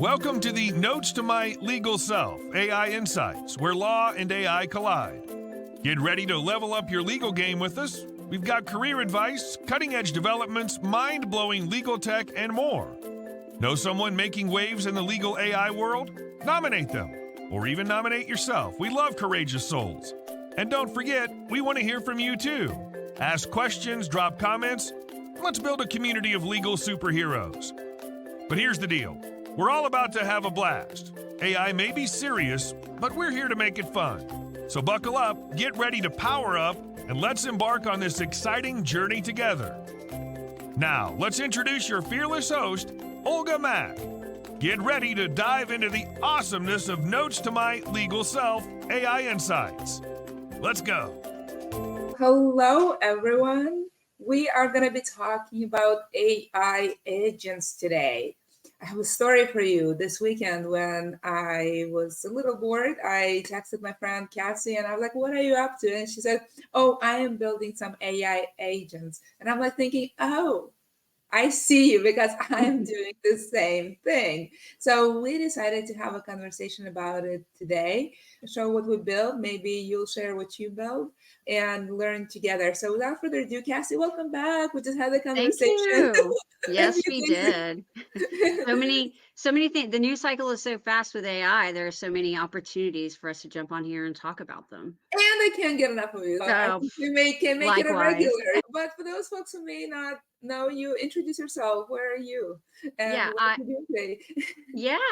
Welcome to the Notes to My Legal Self, AI Insights, where law and AI collide. Get ready to level up your legal game with us. We've got career advice, cutting-edge developments, mind-blowing legal tech, and more. Know someone making waves in the legal AI world? Nominate them, or even nominate yourself. We love courageous souls. And don't forget, we want to hear from you too. Ask questions, drop comments. Let's build a community of legal superheroes. But here's the deal. We're all about to have a blast. AI may be serious, but we're here to make it fun. So buckle up, get ready to power up, and let's embark on this exciting journey together. Now, let's introduce your fearless host, Olga Mack. Get ready to dive into the awesomeness of Notes to My Legal Self, AI Insights. Let's go. Hello, everyone. We are going to be talking about AI agents today. I have a story for you. This weekend when I was a little bored, I texted my friend Kassi and I was like, what are you up to? And she said, oh, I am building some AI agents. And I'm like thinking, oh, I see you because I'm doing the same thing. So we decided to have a conversation about it today, show what we built. Maybe you'll share what you built and learn together. So without further ado, Kassi, welcome back. We just had a conversation. Thank you. Yes, we did. So many things. The news cycle is so fast with AI. There are so many opportunities for us to jump on here and talk about them. And I can't get enough of you. So I think we can make it a regular. But for those folks who may not know you, introduce yourself. Where are you? And what do you do today?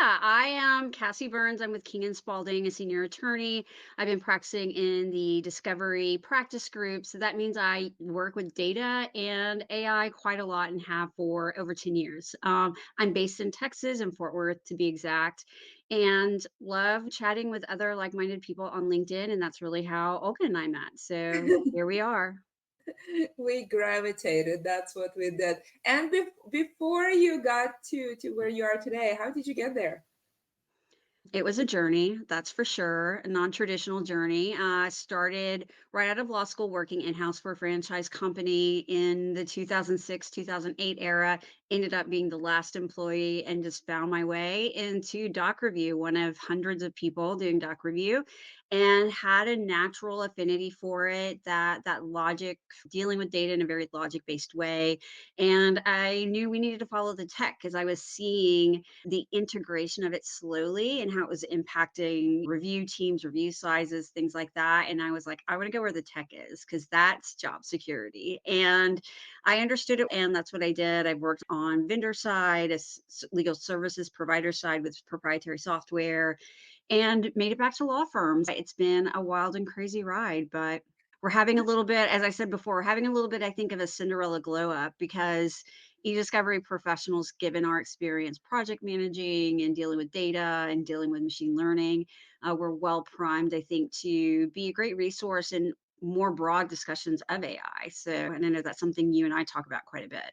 I am Kassi Burns. I'm with King & Spalding, a senior attorney. I've been practicing in the Discovery practice group. So that means I work with data and AI quite a lot and have for over 10 years. I'm based in Texas, in Fort Worth to be exact, and love chatting with other like-minded people on LinkedIn. And that's really how Olga and I met. So here we are. We gravitated. That's what we did. And before you got to where you are today, how did you get there? It was a journey, that's for sure, a non-traditional journey. I started right out of law school working in-house for a franchise company in the 2006, 2008 era, ended up being the last employee and just found my way into doc review, one of hundreds of people doing doc review, and had a natural affinity for it, that logic, dealing with data in a very logic-based way. And I knew we needed to follow the tech because I was seeing the integration of it slowly and how it was impacting review teams, review sizes, things like that. And I was like, I want to go where the tech is because that's job security. And I understood it. And that's what I did. I've worked on vendor side, as legal services provider side with proprietary software, and made it back to law firms. It's been a wild and crazy ride, but we're having a little bit, as I said before, we're having a little bit, I think, of a Cinderella glow up because eDiscovery professionals, given our experience project managing and dealing with data and dealing with machine learning, we're well primed, I think, to be a great resource in more broad discussions of AI. So, and I know that's something you and I talk about quite a bit.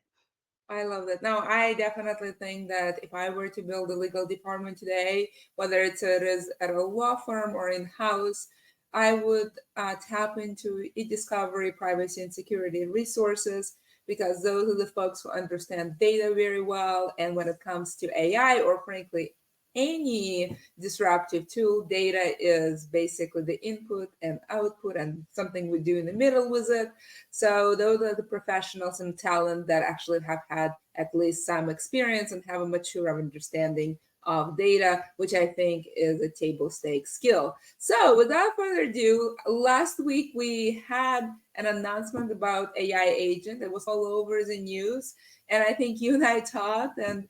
I love that. Now, I definitely think that if I were to build a legal department today, whether it is at a law firm or in-house, I would tap into eDiscovery privacy and security resources because those are the folks who understand data very well. And when it comes to AI or frankly, any disruptive tool, data is basically the input and output and something we do in the middle with it. So those are the professionals and talent that actually have had at least some experience and have a mature understanding of data, which I think is a table stakes skill. So without further ado, last week we had an announcement about AI agent that was all over the news. And I think you and I talked and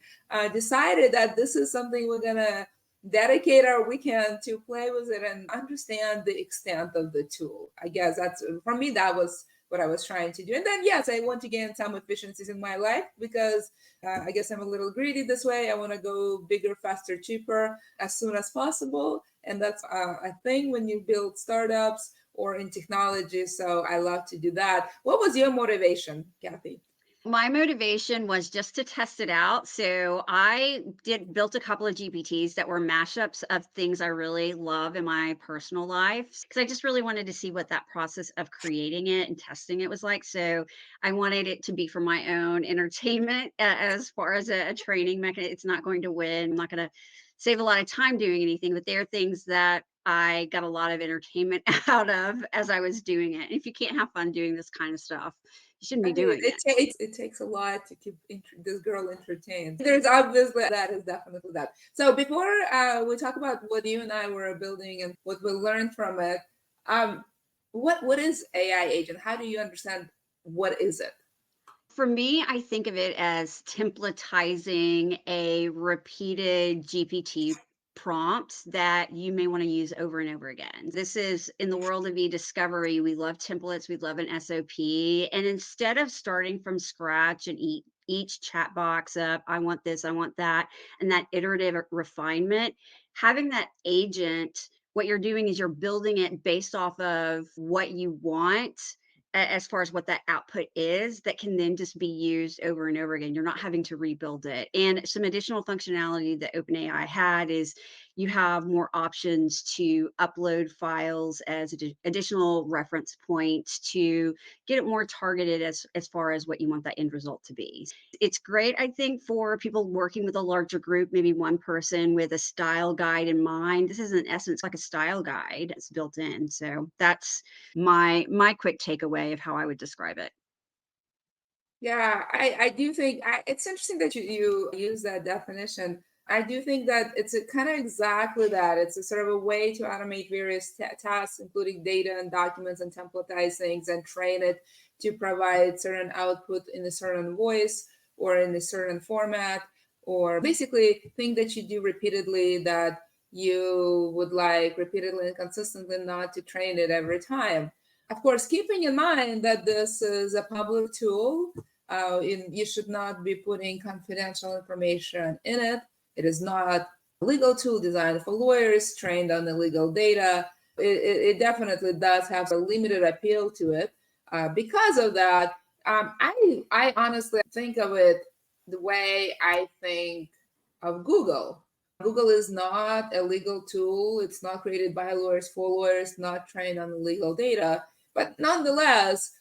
decided that this is something we're going to dedicate our weekend to play with it and understand the extent of the tool. I guess that's, for me, that was what I was trying to do. And then, yes, I want to gain some efficiencies in my life because I guess I'm a little greedy this way. I want to go bigger, faster, cheaper as soon as possible. And that's a thing when you build startups or in technology. So I love to do that. What was your motivation, Kathy? My motivation was just to test it out. So I built a couple of GPTs that were mashups of things I really love in my personal life because I just really wanted to see what that process of creating it and testing it was like. So I wanted it to be for my own entertainment as far as a training mechanism. It's not going to win. I'm not going to save a lot of time doing anything, but they're things that I got a lot of entertainment out of as I was doing it. And if you can't have fun doing this kind of stuff, you shouldn't I be mean, doing it. it takes a lot to keep this girl entertained. There's obviously that is definitely that. So before we talk about what you and I were building and what we learned from it, um, what is AI agent? How do you understand what is it? For me, I think of it as templatizing a repeated GPT prompt that you may want to use over and over again. This is in the world of e-discovery. We love templates, we love an SOP. And instead of starting from scratch and each chat box up, I want this, I want that, and that iterative refinement, having that agent, what you're doing is you're building it based off of what you want as far as what that output is that can then just be used over and over again. You're not having to rebuild it. And some additional functionality that OpenAI had is you have more options to upload files as additional reference points to get it more targeted as far as what you want that end result to be. It's great, I think, for people working with a larger group, maybe one person with a style guide in mind. This is in essence like a style guide that's built in. So that's my quick takeaway of how I would describe it. Yeah, I do think it's interesting that you use that definition. I do think that it's a kind of exactly that. It's a sort of a way to automate various tasks, including data and documents, and templatize things and train it to provide certain output in a certain voice or in a certain format, or basically thing that you do repeatedly that you would like repeatedly and consistently, not to train it every time. Of course, keeping in mind that this is a public tool, you should not be putting confidential information in it. It is not a legal tool designed for lawyers trained on the legal data. It definitely does have a limited appeal to it. Because of that, I honestly think of it the way I think of Google. Google is not a legal tool. It's not created by lawyers for lawyers, not trained on the legal data. But nonetheless,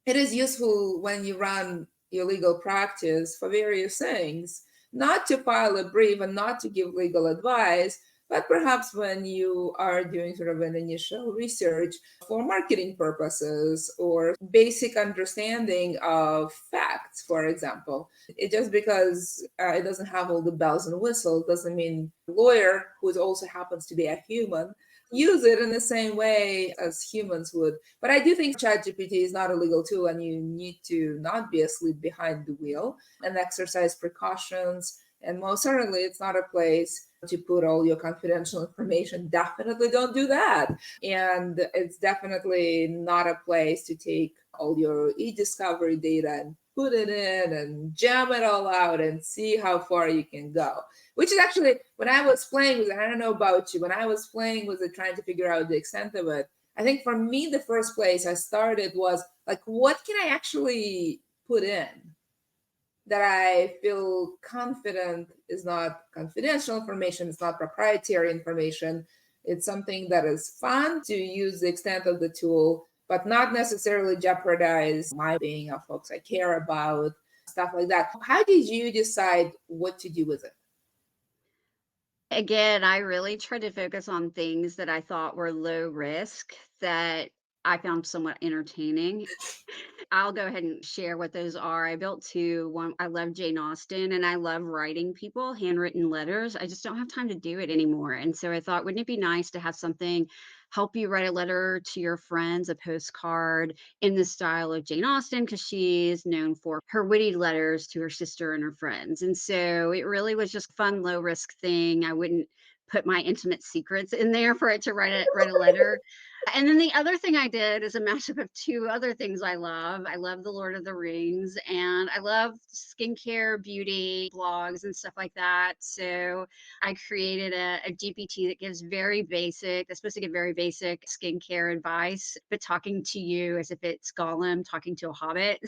it is useful when you run your legal practice for various things, not to file a brief and not to give legal advice, but perhaps when you are doing sort of an initial research for marketing purposes or basic understanding of facts, for example. It just because it doesn't have all the bells and whistles doesn't mean a lawyer, who also happens to be a human, use it in the same way as humans would. But I do think ChatGPT is not a legal tool, and you need to not be asleep behind the wheel and exercise precautions. And most certainly, it's not a place to put all your confidential information. Definitely don't do that. And it's definitely not a place to take all your e-discovery data and put it in and jam it all out and see how far you can go. Which is actually, when I was playing with it, I don't know about you, when I was playing with it, trying to figure out the extent of it, I think for me, the first place I started was like, what can I actually put in that I feel confident is not confidential information, it's not proprietary information. It's something that is fun to use the extent of the tool, but not necessarily jeopardize my being of folks I care about, stuff like that. How did you decide what to do with it? Again, I really tried to focus on things that I thought were low risk that I found somewhat entertaining. I'll go ahead and share what those are. I built two. One, I love Jane Austen and I love writing people handwritten letters. I just don't have time to do it anymore. And so I thought, wouldn't it be nice to have something help you write a letter to your friends, a postcard in the style of Jane Austen, because she is known for her witty letters to her sister and her friends. And so it really was just a fun, low risk thing. I wouldn't put my intimate secrets in there for it to write a letter. And then the other thing I did is a mashup of two other things I love. I love The Lord of the Rings, and I love skincare, beauty blogs, and stuff like that. So I created a GPT that gives very basic, that's supposed to give very basic skincare advice, but talking to you as if it's Gollum talking to a hobbit.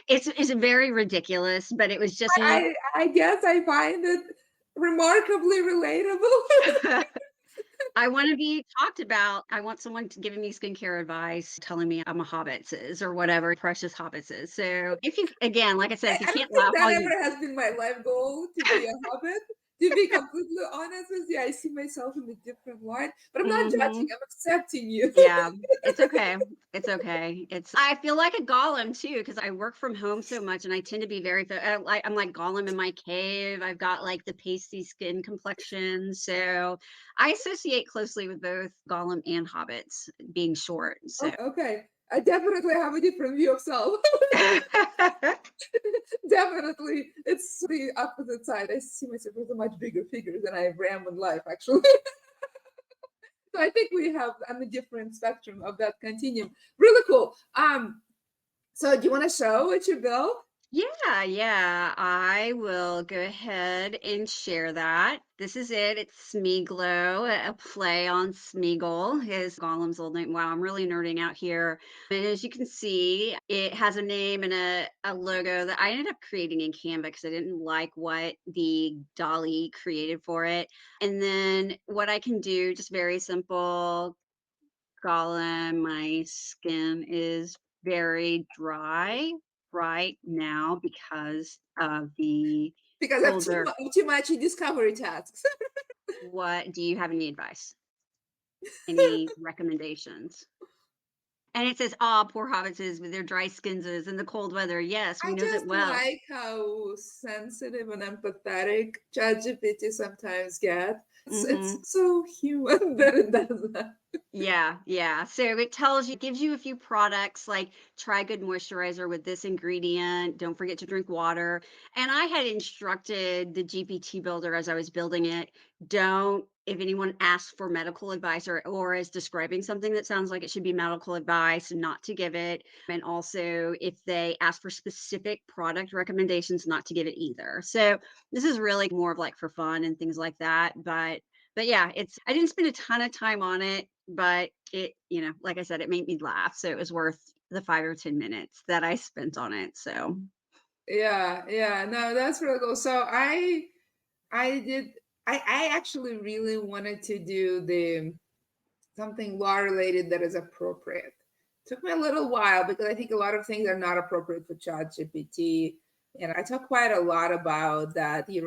It's very ridiculous, but it was just me. I guess I find it remarkably relatable. I wanna be talked about. I want someone to giving me skincare advice, telling me I'm a hobbitses or whatever, precious hobbitses. So if you again, like I said, if you I don't can't think laugh, that all you ever has been my life goal to be a hobbit. To be completely honest with you, I see myself in a different light, but I'm not judging. Mhm. I'm accepting you. Yeah, it's okay. It's okay. It's I feel like a golem too because I work from home so much and I tend to be very I'm like Gollum in my cave. I've got like the pasty skin complexion. So I associate closely with both Gollum and hobbits being short. So Okay, I definitely have a different view of self. Definitely, it's the opposite side. I see myself as a much bigger figure than I am in life, actually. So I think we have on a different spectrum of that continuum. Really cool. So do you want to show what you built? Yeah, yeah. I will go ahead and share that. This is it. It's Smeagol, a play on Smeagol, his Gollum's old name. Wow, I'm really nerding out here. And as you can see, it has a name and a logo that I ended up creating in Canva because I didn't like what the Dolly created for it. And then what I can do, just very simple, Gollum, my skin is very dry right now because of the Because I have colder. too much discovery tasks. What do you have any advice? Any recommendations? And it says, "Ah, poor hobbitses with their dry skins in the cold weather." Yes, we I knows it just well. like how sensitive and empathetic ChatGPT sometimes get. It's Mhm. so human that it does that. Yeah, yeah. So it tells you, gives you a few products like try good moisturizer with this ingredient. Don't forget to drink water. And I had instructed the GPT builder as I was building it, don't, if anyone asks for medical advice or is describing something that sounds like it should be medical advice, not to give it. And also if they ask for specific product recommendations, not to give it either. So this is really more of like for fun and things like that. But yeah, it's I didn't spend a ton of time on it, but it, like I said, it made me laugh. So it was worth the 5 or 10 minutes that I spent on it. So Yeah, yeah. No, that's really cool. So I did I actually really wanted to do the something law related that is appropriate. Took me a little while because I think a lot of things are not appropriate for ChatGPT. And I talk quite a lot about that. You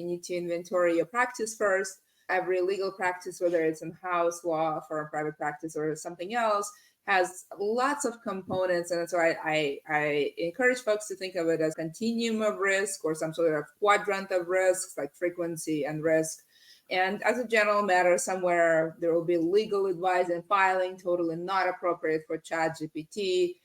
need to inventory your practice first. Every legal practice, whether it's in house law for a private practice or something else, has lots of components. And so I encourage folks to think of it as continuum of risk or some sort of quadrant of risks like frequency and risk. And as a general matter, somewhere there will be legal advice and filing totally not appropriate for ChatGPT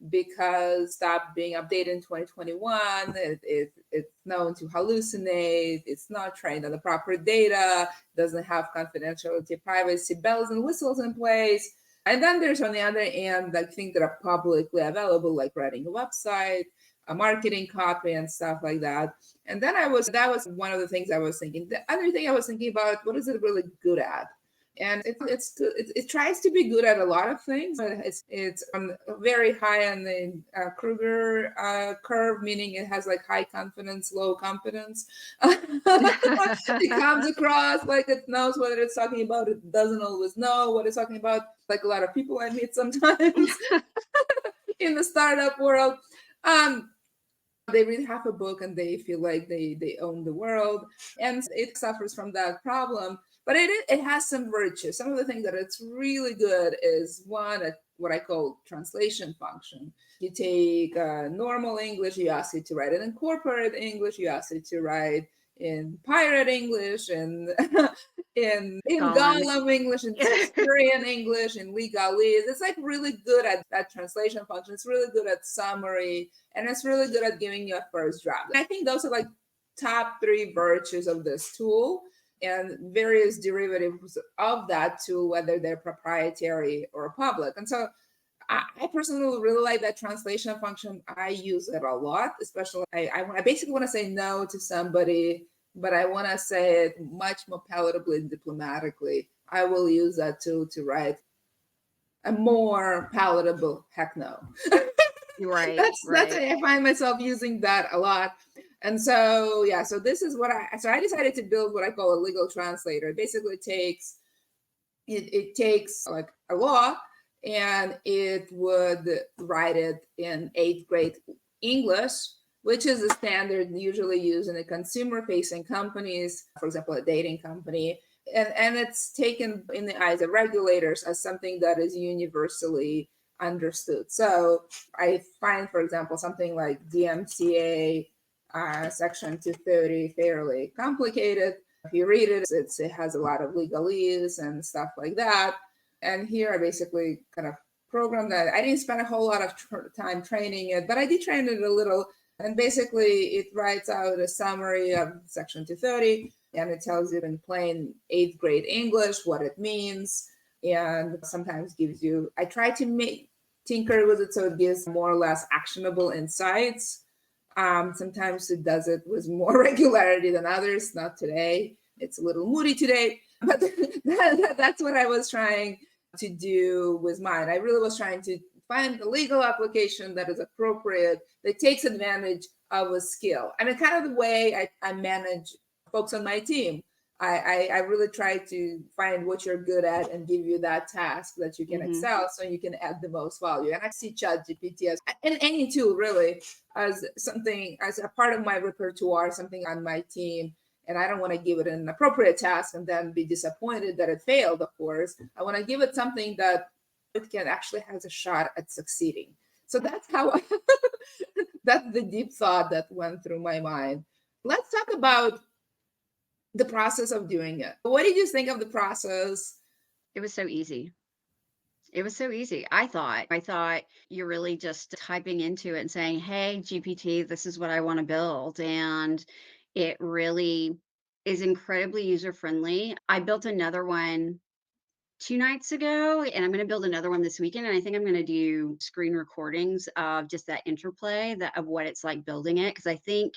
because stopped being updated in 2021. It's known to hallucinate. It's not trained on the proper data. Doesn't have confidentiality, privacy bells and whistles in place. And then there's on the other end, like things that are publicly available, like writing a website, a marketing copy, and stuff like that. And then that was one of the things I was thinking. The other thing I was thinking about, what is it really good at? And it tries to be good at a lot of things, but it's very high on the Kruger curve, meaning it has like high confidence, low competence. It comes across like it knows what it's talking about. It doesn't always know what it's talking about. Like a lot of people I meet sometimes in the startup world. Um, they read half a book and they feel like they own the world, and it suffers from that problem. But it has some virtues. Some of the things that it's really good is one, what I call translation function. You take normal English, you ask it to write it in corporate English, you ask it to write in pirate English, and in Gollum. Gollum English, in Shakespearean English, in legalese. It's like really good at that translation function. It's really good at summary, and it's really good at giving you a first draft. And I think those are like top three virtues of this tool, and various derivatives of that tool, whether they're proprietary or public. And so I personally really like that translation function. I use it a lot, especially I basically want to say no to somebody, but I want to say it much more palatably and diplomatically. I will use that tool to write a more palatable heck no. Right, That's right. I find myself using that a lot. And so yeah, so this is what I decided to build what I call a legal translator. It basically takes like a law and it would write it in eighth grade English, which is a standard usually used in the consumer facing companies, for example, a dating company. And it's taken in the eyes of regulators as something that is universally understood. So I find, for example, something like DMCA Section 230 fairly complicated. If you read it, it has a lot of legalese and stuff like that. And here I basically kind of programmed that. I didn't spend a whole lot of time training it, but I did train it a little. And basically, it writes out a summary of Section 230, and it tells you in plain eighth grade English what it means, and sometimes gives you. I try to make tinker with it so it gives more or less actionable insights. Sometimes it does it with more regularity than others. Not today. It's a little moody today, but that's what I was trying to do with mine. I really was trying to find a legal application that is appropriate, that takes advantage of a skill. I mean, kind of the way I manage folks on my team. I really try to find what you're good at and give you that task that you can Mhm. excel so you can add the most value. And I see ChatGPT as, and any tool really, as something, as a part of my repertoire, something on my team. And I don't want to give it an appropriate task and then be disappointed that it failed, of course. I want to give it something that it can actually has a shot at succeeding. So that's how that's the deep thought that went through my mind. Let's talk about the process of doing it. What did you think of the process? It was so easy. It was so easy. I thought you're really just typing into it and saying, "Hey, GPT, this is what I want to build." And it really is incredibly user friendly. I built another one 2 nights ago, and I'm going to build another one this weekend. And I think I'm going to do screen recordings of just that interplay of what it's like building it. Cause I think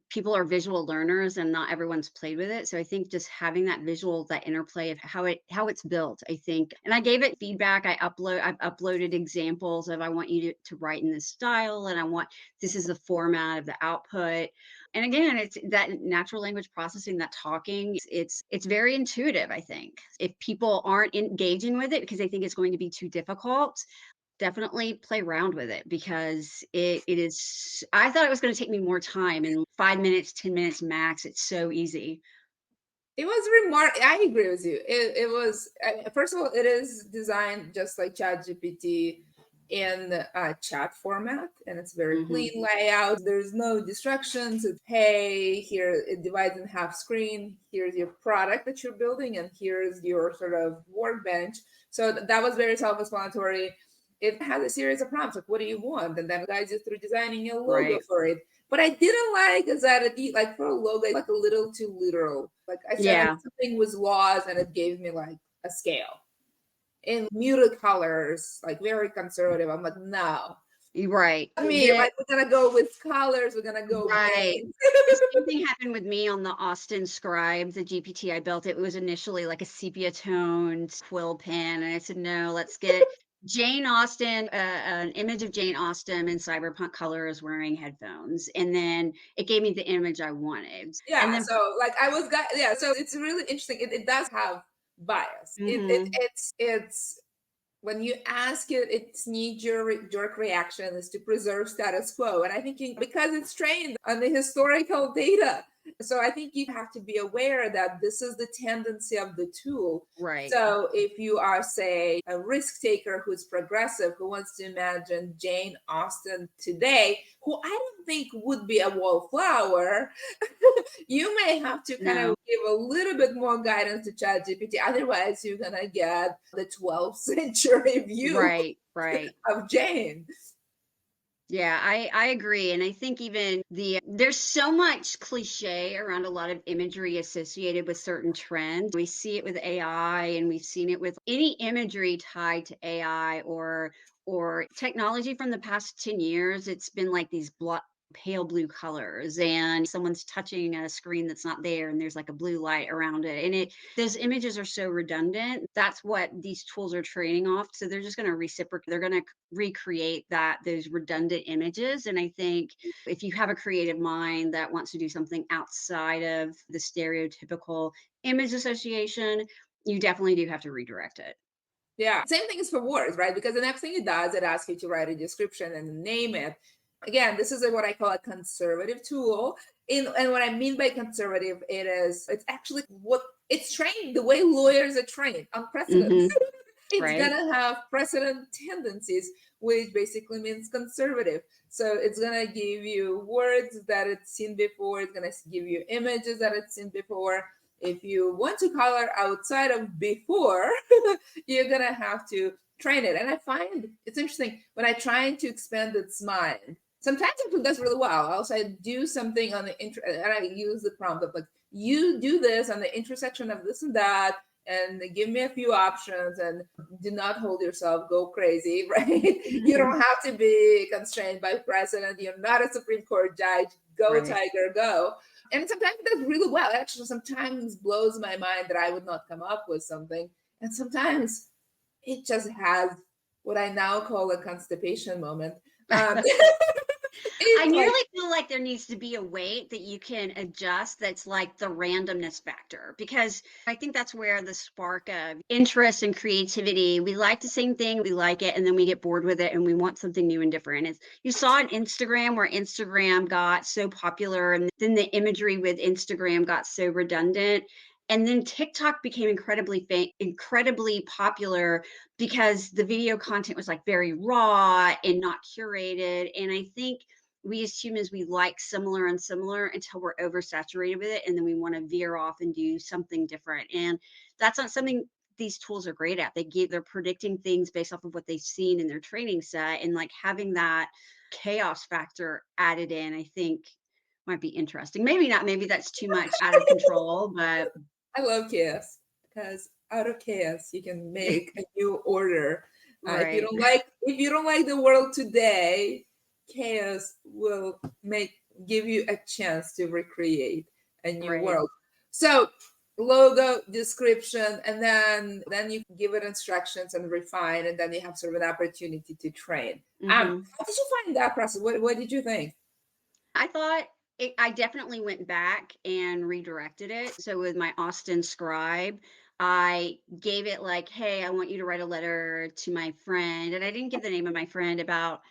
people are visual learners and not everyone's played with it. So I think just having that visual, that interplay of how it's built, I think. And I gave it feedback. I've uploaded examples of I want you to write in this style and I want this is the format of the output. And again, it's that natural language processing, that talking, it's very intuitive, I think. If people aren't engaging with it because they think it's going to be too difficult, definitely play around with it because it is I thought it was gonna take me more time, in 5 minutes, 10 minutes max, it's so easy. It was remarkable. I agree with you. It was, first of all, it is designed just like ChatGPT in chat format, and it's very clean Mhm. layout. There's no distractions. It's, hey, here it divides in half screen. Here's your product that you're building, and here's your sort of workbench. So that was very self-explanatory. It has a series of prompts like, what do you want? And then it guides you through designing a logo Right. for it. But I didn't like is that it like for a logo, like a little too literal. Like I said, Yeah. something was laws and it gave me like a scale in muted colors, like very conservative. I'm like, no. Right. I mean, The like we're gonna go with colors, we're gonna go Right. bold. The same thing happened with me on the Austin Scribe, the GPT I built. It was initially like a sepia toned quill pen, and I said, "No, let's get Jane Austen, an image of Jane Austen in cyberpunk colors wearing headphones." And then it gave me the image I wanted. And Yeah, then so like I was got yeah, so it's really interesting. It does have bias. Mhm. It's when you ask it, its knee-jerk reaction is to preserve status quo. And I think because it's trained on the historical data. So I think you have to be aware that this is the tendency of the tool. Right. So if you are, say, a risk taker who's progressive, who wants to imagine Jane Austen today, who I don't think would be a wallflower, you may have to kind No. of give a little bit more guidance to ChatGPT. Otherwise, you're gonna get the 12th century view Right, right. of Jane. Yeah, I agree, and I think even there's so much cliche around a lot of imagery associated with certain trends. We see it with AI, and we've seen it with any imagery tied to AI or technology from the past 10 years. It's been like these pale blue colors and someone's touching a screen that's not there and there's like a blue light around it. And those images are so redundant. That's what these tools are training off. So they're just going to reciprocate. They're going to recreate those redundant images. And I think if you have a creative mind that wants to do something outside of the stereotypical image association, you definitely do have to redirect it. Yeah. Same thing is for words, right? Because the next thing it does, it asks you to write a description and name it. Again, this is what I call a conservative tool. And what I mean by conservative, it's actually what it's trained the way lawyers are trained on precedent. It's Right. gonna have precedent tendencies, which basically means conservative. So it's gonna give you words that it's seen before. It's gonna give you images that it's seen before. If you want to color outside of before, you're gonna have to train it. And I find it's interesting when I try to expand its mind. Sometimes it does really well. Also, I do something on the and I use the prompt of like, you do this on the intersection of this and that, and give me a few options, and do not hold yourself, go crazy, right? You don't have to be constrained by precedent. You're not a Supreme Court judge. Go, Right. Tiger, go. And sometimes it does really well. It actually sometimes blows my mind that I would not come up with something. And sometimes it just has what I now call a constipation moment. I nearly feel like there needs to be a weight that you can adjust that's like the randomness factor, because I think that's where the spark of interest and creativity, we like the same thing, we like it, and then we get bored with it and we want something new and different. You saw on Instagram where Instagram got so popular and then the imagery with Instagram got so redundant. And then TikTok became incredibly popular because the video content was like very raw and not curated. And I think we as humans, we like similar and similar until we're oversaturated with it. And then we want to veer off and do something different. And that's not something these tools are great at. They're predicting things based off of what they've seen in their training set. And like having that chaos factor added in, I think might be interesting. Maybe not, maybe that's too much out of control, but I love chaos because out of chaos you can make a new order. Right. If you don't like the world today, chaos will give you a chance to recreate a new Right. world. So logo, description, and then you give it instructions and refine, and then you have sort of an opportunity to train. How did you find that process? What did you think? I thought I definitely went back and redirected it. So with my Austin scribe, I gave it like, hey, I want you to write a letter to my friend. And I didn't give the name of my friend, about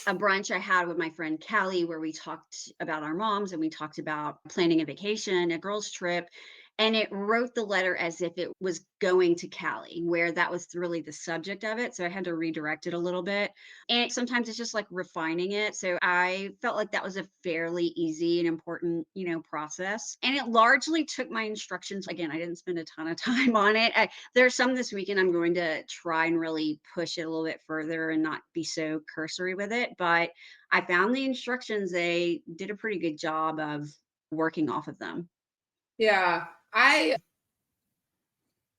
a brunch I had with my friend Callie, where we talked about our moms and we talked about planning a vacation, a girls' trip. And it wrote the letter as if it was going to Callie, where that was really the subject of it. So I had to redirect it a little bit. And sometimes it's just like refining it. So I felt like that was a fairly easy and important, process. And it largely took my instructions. Again, I didn't spend a ton of time on it. There's some this weekend I'm going to try and really push it a little bit further and not be so cursory with it. But I found the instructions, they did a pretty good job of working off of them. Yeah, I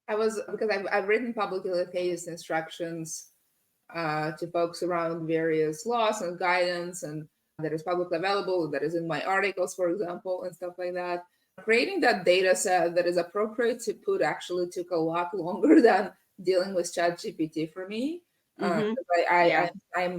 was, because I've written publicly case instructions to folks around various laws and guidance, and that is publicly available, that is in my articles, for example, and stuff like that. Creating that data set that is appropriate to put actually took a lot longer than dealing with ChatGPT for me. I'm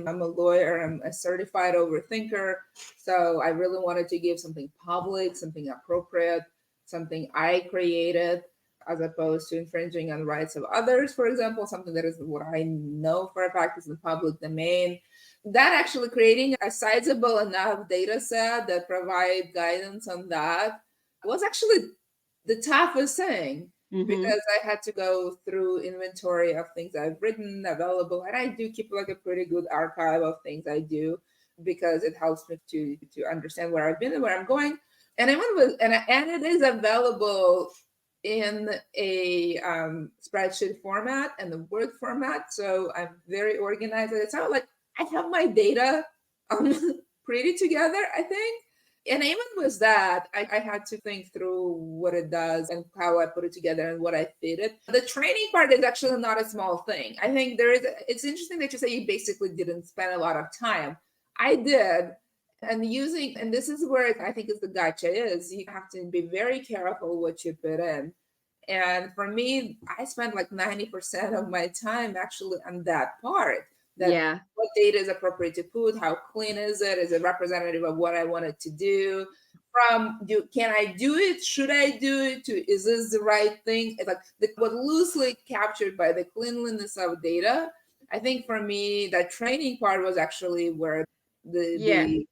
a lawyer, I'm a certified overthinker. So I really wanted to give something public, something appropriate, something I created, as opposed to infringing on rights of others, for example, something that is what I know for a fact is in the public domain. That actually creating a sizable enough data set that provide guidance on that was actually the toughest thing, because I had to go through inventory of things I've written, available, and I do keep like a pretty good archive of things I do, because it helps me to understand where I've been and where I'm going. And it is available in a spreadsheet format and the Word format. So I'm very organized. It's not like I have my data pretty together, I think. And even with that, I had to think through what it does and how I put it together and what I fit it. The training part is actually not a small thing. I think it's interesting that you say you basically didn't spend a lot of time. I did. And and this is where I think is the gotcha is you have to be very careful what you put in. And for me, I spent like 90% of my time actually on that part. That Yeah. what data is appropriate to put, how clean is it? Is it representative of what I wanted to do? Can I do it? Should I do it? Is this the right thing? It's like what loosely captured by the cleanliness of data. I think for me, that training part was actually where Yeah. the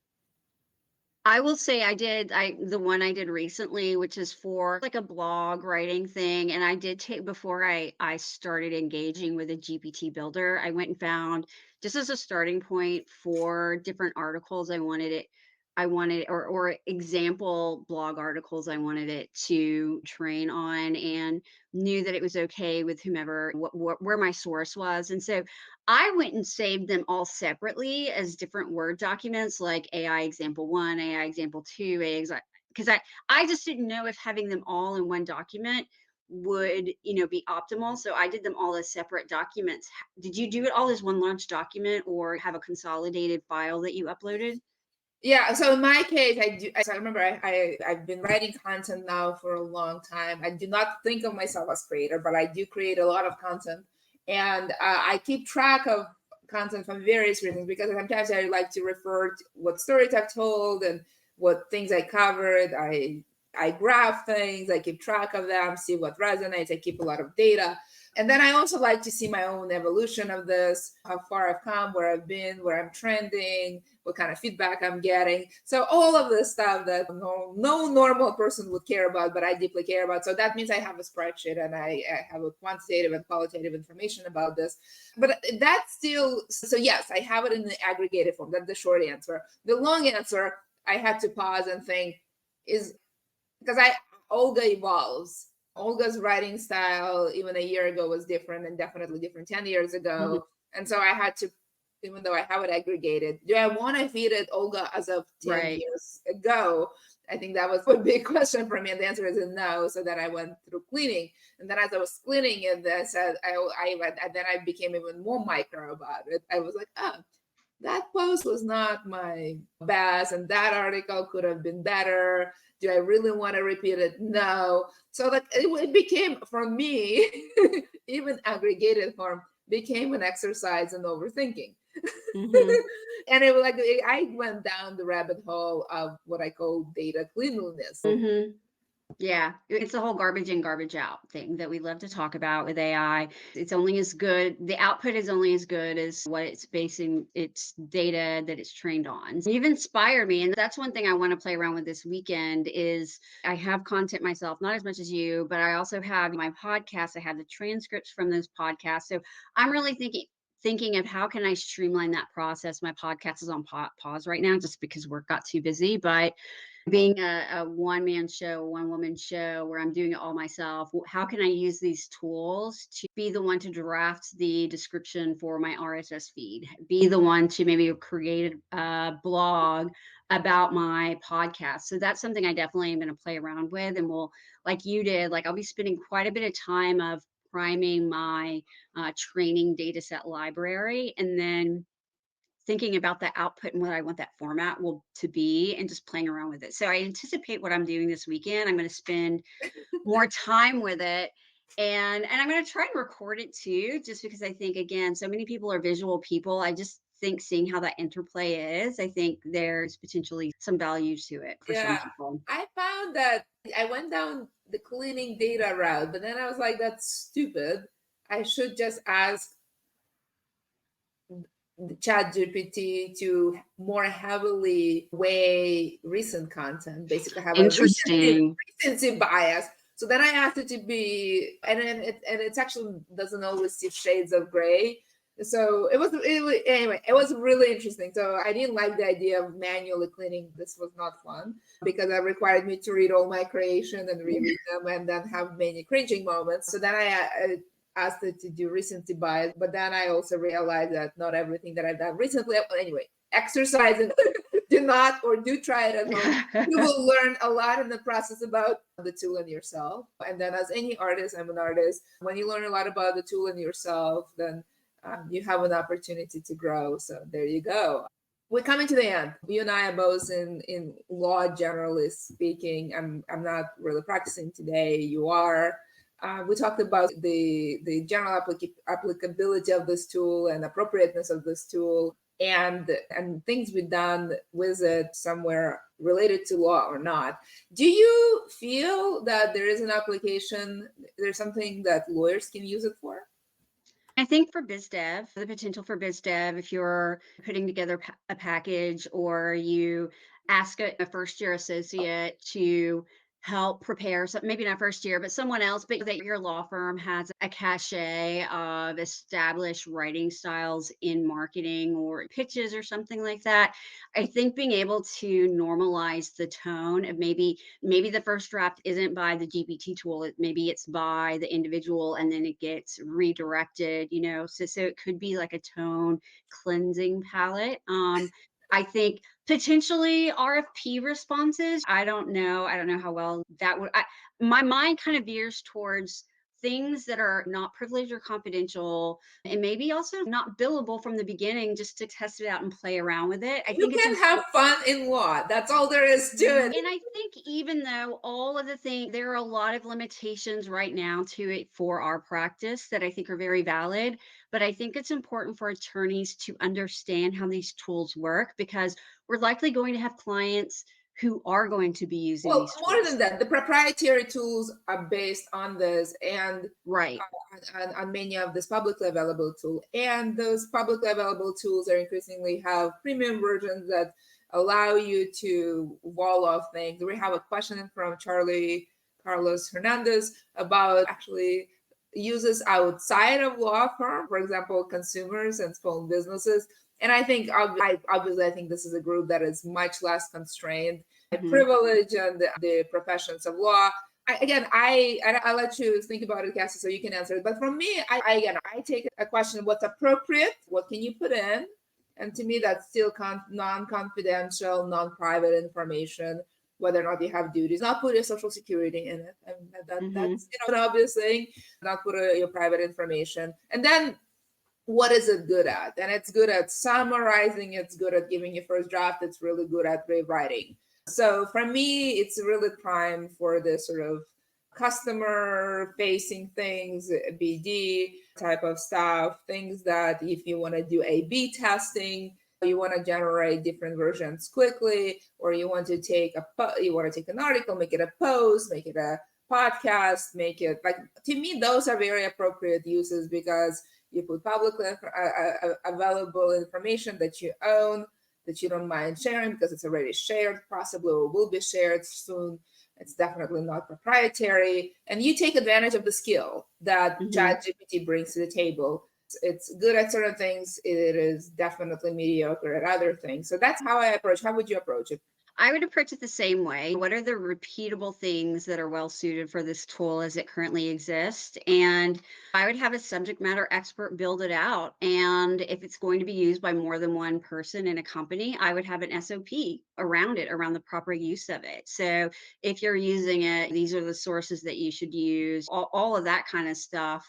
I will say the one I did recently, which is for like a blog writing thing. And I did take before I started engaging with a GPT builder, I went and found just as a starting point for different articles or example blog articles I wanted it to train on, and knew that it was okay with whomever where my source was. And so I went and saved them all separately as different Word documents, like AI example one, AI example two, because I just didn't know if having them all in one document would, be optimal. So I did them all as separate documents. Did you do it all as one large document or have a consolidated file that you uploaded? Yeah, so in my case, I do. So I remember I've been writing content now for a long time. I do not think of myself as creator, but I do create a lot of content, and I keep track of content from various reasons because sometimes I like to refer to what stories I've told and what things I covered. I graph things, I keep track of them, see what resonates. I keep a lot of data. And then I also like to see my own evolution of this, how far I've come, where I've been, where I'm trending, what kind of feedback I'm getting. So all of this stuff that no normal person would care about, but I deeply care about. So that means I have a spreadsheet and I have a quantitative and qualitative information about this. But that's still, so yes, I have it in the aggregated form. That's the short answer. The long answer, I had to pause and think is because Olga evolves. Olga's writing style, even a year ago, was different and definitely different 10 years Mhm. ago. And so I had to, even though I have it aggregated, do I want to feed it Olga as of 10 Right. years ago? I think that was a big question for me. And the answer is no. So then I went through cleaning. And then as I was cleaning it, then I became even more micro about it. I was like, oh, that post was not my best, and that article could have been better. Do I really want to repeat it? No. So like it became for me, even aggregated form became an exercise in overthinking. Mhm. And it was like I went down the rabbit hole of what I call data cleanliness. Mhm. Yeah, it's the whole garbage in, garbage out thing that we love to talk about with AI. It's only as good, the output is only as good as what it's basing its data that it's trained on. You've inspired me, and that's one thing I want to play around with this weekend is I have content myself, not as much as you, but I also have my podcast. I have the transcripts from those podcasts. So I'm really thinking of how can I streamline that process. My podcast is on pause right now just because work got too busy, but being a one man show, one woman show where I'm doing it all myself, how can I use these tools to be the one to draft the description for my RSS feed, be the one to maybe create a blog about my podcast? So that's something I definitely am going to play around with. And we'll, like you did, like I'll be spending quite a bit of time of priming my training data set library, and then thinking about the output and what I want that format will to be, and just playing around with it. So I anticipate what I'm doing this weekend. I'm going to spend more time with it, and I'm going to try and record it too, just because I think again, so many people are visual people. I just think seeing how that interplay is, I think there's potentially some value to it for some Yeah, people. I found that I went down the cleaning data route, but then I was like, that's stupid. I should just ask the chat GPT to more heavily weigh recent content, basically have a Interesting. recency bias. So then I asked it to be, and then it actually doesn't always see shades of gray. So anyway, it was really interesting. So I didn't like the idea of manually cleaning. This was not fun because it required me to read all my creation and reread them and then have many cringing moments. So then I asked it to do recency bias, but then I also realized that not everything that I've done recently, anyway, exercise and do not or do try it at home. You will learn a lot in the process about the tool and yourself. And then, as any artist, I'm an artist. When you learn a lot about the tool and yourself, then you have an opportunity to grow. So there you go. we're coming to the end. You and I are both in law, generally speaking. I'm not really practicing today. You are. We talked about the general applicability of this tool and appropriateness of this tool, and things we've done with it somewhere related to law or not. Do you feel that there is an application, there's something that lawyers can use it for? I think for biz dev, the potential for biz dev, if you're putting together a package or you ask a first year associate to help prepare, so maybe not first year, but someone else, but that your law firm has a cachet of established writing styles in marketing or pitches or something like that. I think being able to normalize the tone of maybe the first draft isn't by the GPT tool, maybe it's by the individual and then it gets redirected, so it could be like a tone cleansing palette. I think potentially RFP responses. I don't know. I don't know how well that would. My mind kind of veers towards things that are not privileged or confidential, and maybe also not billable from the beginning, just to test it out and play around with it. I You think it's can have fun in law. That's all there is to it. and I think even though all of the things, there are a lot of limitations right now to it for our practice that I think are very valid. But I think it's important for attorneys to understand how these tools work because we're likely going to have clients who are going to be using Well, these more tools. than that, the proprietary tools are based on this and Right. on many of this publicly available tool. And those publicly available tools are increasingly have premium versions that allow you to wall off things. We have a question from Charlie Carlos Hernandez about actually uses outside of law firm, for example, consumers and small businesses. And I think obviously I think this is a group that is much less constrained by privilege and the professions of law. I'll let you think about it, Kassi, so you can answer it. But for me, I take a question: what's appropriate? What can you put in? And to me, that's still non-confidential, non-private information. Whether or not you have duties, not put your social security in it, and that's an obvious thing. Not put your private information, and then what is it good at? And it's good at summarizing. It's good at giving you first draft. It's really good at rewriting. So for me, it's really prime for the sort of customer facing things, BD type of stuff, things that if you want to do A/B testing, you want to generate different versions quickly, or you want to take an article, make it a post, make it a podcast, make it like, to me, those are very appropriate uses because you put publicly available information that you own, that you don't mind sharing because it's already shared, possibly, or will be shared soon. It's definitely not proprietary. And you take advantage of the skill that ChatGPT brings to the table. It's good at certain things. It is definitely mediocre at other things. So that's how I approach. How would you approach it? I would approach it the same way. What are the repeatable things that are well suited for this tool as it currently exists? And I would have a subject matter expert build it out. And if it's going to be used by more than one person in a company, I would have an SOP around it, around the proper use of it. So if you're using it, these are the sources that you should use, all of that kind of stuff.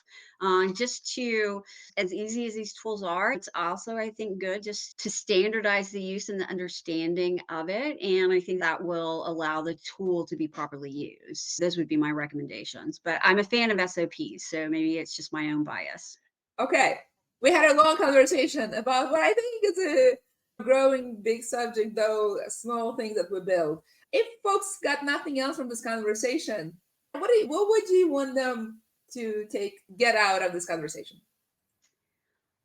Just to, as easy as these tools are, it's also, I think, good just to standardize the use and the understanding of it. And I think that will allow the tool to be properly used. Those would be my recommendations. But I'm a fan of SOPs, so maybe it's just my own bias. Okay. We had a long conversation about what I think is a growing big subject, though small things that we build. If folks got nothing else from this conversation, what would you want them to get out of this conversation?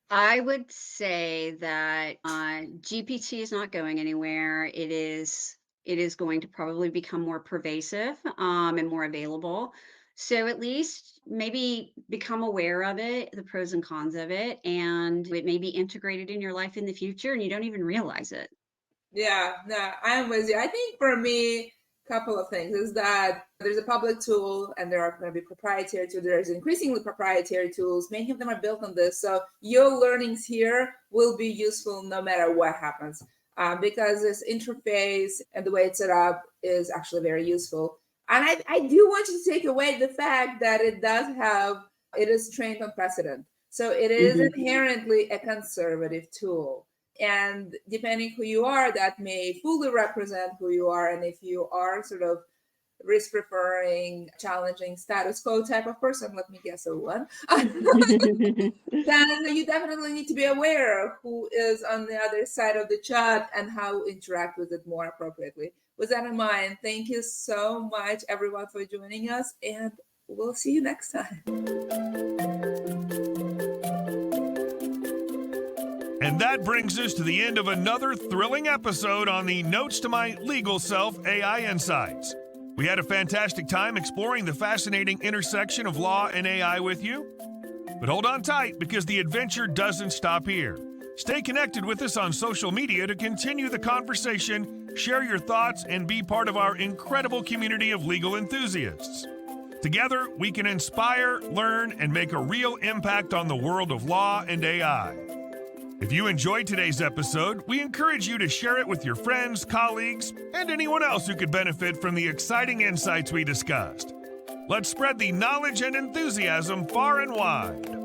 I would say that GPT is not going anywhere. It is going to probably become more pervasive and more available. So at least maybe become aware of it, the pros and cons of it, and it may be integrated in your life in the future and you don't even realize it. Yeah, no, I am with you. I think for me, a couple of things is that there's a public tool and there are going to be proprietary tools. There's increasingly proprietary tools. Many of them are built on this. So your learnings here will be useful no matter what happens because this interface and the way it's set up is actually very useful. And I do want you to take away the fact that it is trained on precedent. So it is inherently a conservative tool. And depending who you are, that may fully represent who you are. And if you are sort of risk preferring, challenging status quo type of person, let me guess a one, then you definitely need to be aware of who is on the other side of the chat and how interact with it more appropriately. With that in mind, thank you so much, everyone, for joining us, and we'll see you next time. And that brings us to the end of another thrilling episode on the Notes to My Legal Self AI Insights. We had a fantastic time exploring the fascinating intersection of law and AI with you. But hold on tight, because the adventure doesn't stop here. Stay connected with us on social media to continue the conversation, share your thoughts, and be part of our incredible community of legal enthusiasts. Together, we can inspire, learn, and make a real impact on the world of law and AI. If you enjoyed today's episode, we encourage you to share it with your friends, colleagues, and anyone else who could benefit from the exciting insights we discussed. Let's spread the knowledge and enthusiasm far and wide.